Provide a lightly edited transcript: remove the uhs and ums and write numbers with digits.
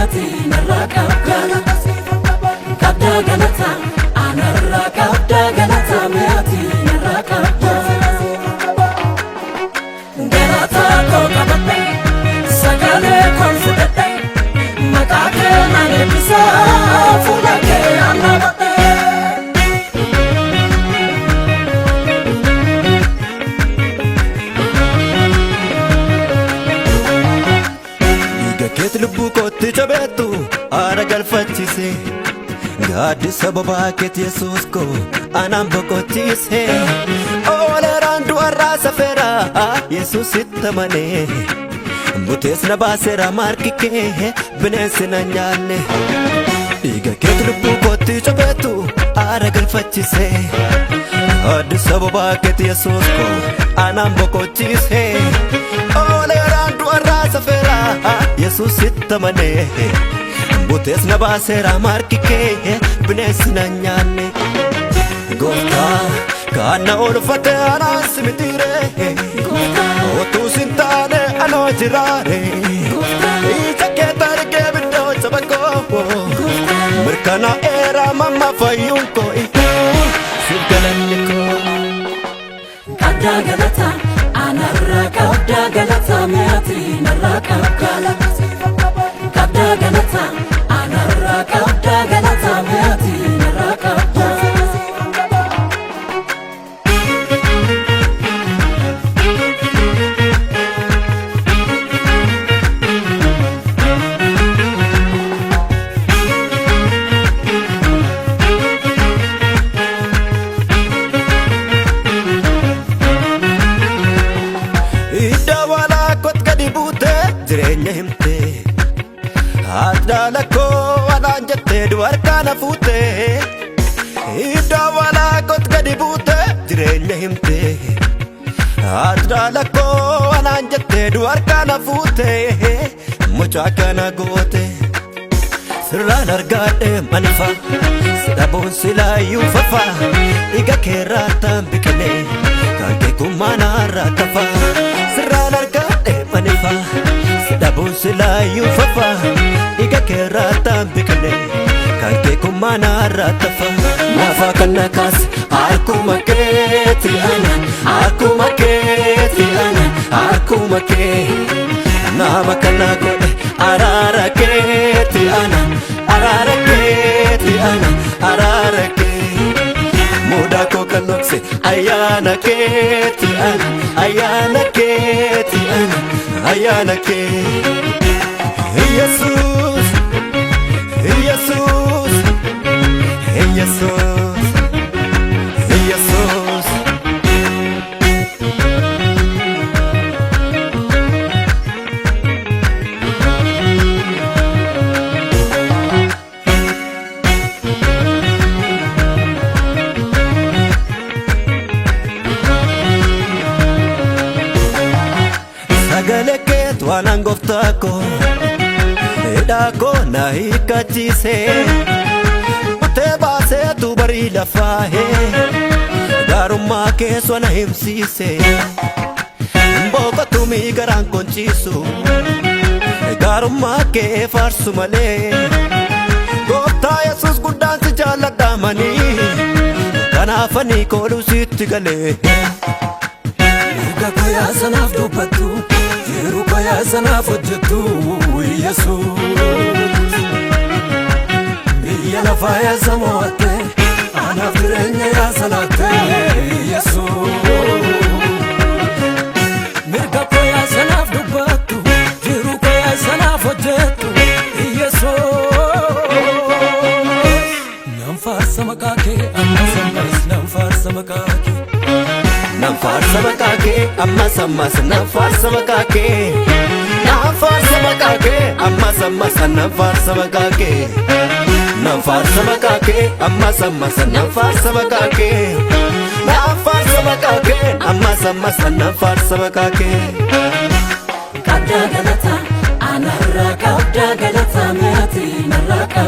meati naraka kabda galata anarra kabda galata meati naraka galata ko kabate sagale kon fudate makake mane bisa fulake anabate ket lubu kotti jabetu ara galfachise gadi sababa ket yesus ko anam bokochise ole randu arra safera yesus ittamane mutes na basera markike bines na nyaane iga ket lubu kotti jabetu ara galfachise gadi sababa ket yesus ko anam bokochise ole randu arra safera yesus ittamane mutes na basera markike bines na nyaane gofta kana olfate anas mitire otu sintane anojirare ichake tarke bido chabako merkana era mama fayunko silgalaniko kabda galata anarra kabda galata meati naraka kabda galata anarra kabda galata meati naraka jirenya himte adalako ananjette duarkana fute idawala kot gadibute jirenya himte adalako ananjette duarkana fute muchakana gote sirran argade manifa sidabon sila yufafa iga kerata bikne kanke kumana ratafa sirran argade manifa sidabon sila yufafa iga kerata bikne kanke kumana ratafa nafa kanakas akumaketi akumaketi nama kanako araraketi ararake muda ko kanokse ayana keti ayana ke Jesus Jesus Jesus Jesus sagaleke twanangoftako edako na hikachise utebase tu bari lafahe daruma ke swana himsise mboko tumi garan konchisu daruma ke farsu male gofta yesus gudan si jaladamani kanafani kolu sitigale Kaya sanaf dubatu jiru kaya sanaf hojjetu yesus biyya lafa ya samoate anaf jireenya ya salate yesus mirga kaya sanaf dubatu jiru kaya sanaf hojjetu yesus nam farsa makake ammas nam farsa makake nam farsa makake ammas nam farsa makake nam farsa makake ammas nam farsa makake nam farsa makake ammas nam farsa makake nam farsa makake ammas nam farsa makake kabda galata anarra kabda galata meati naraka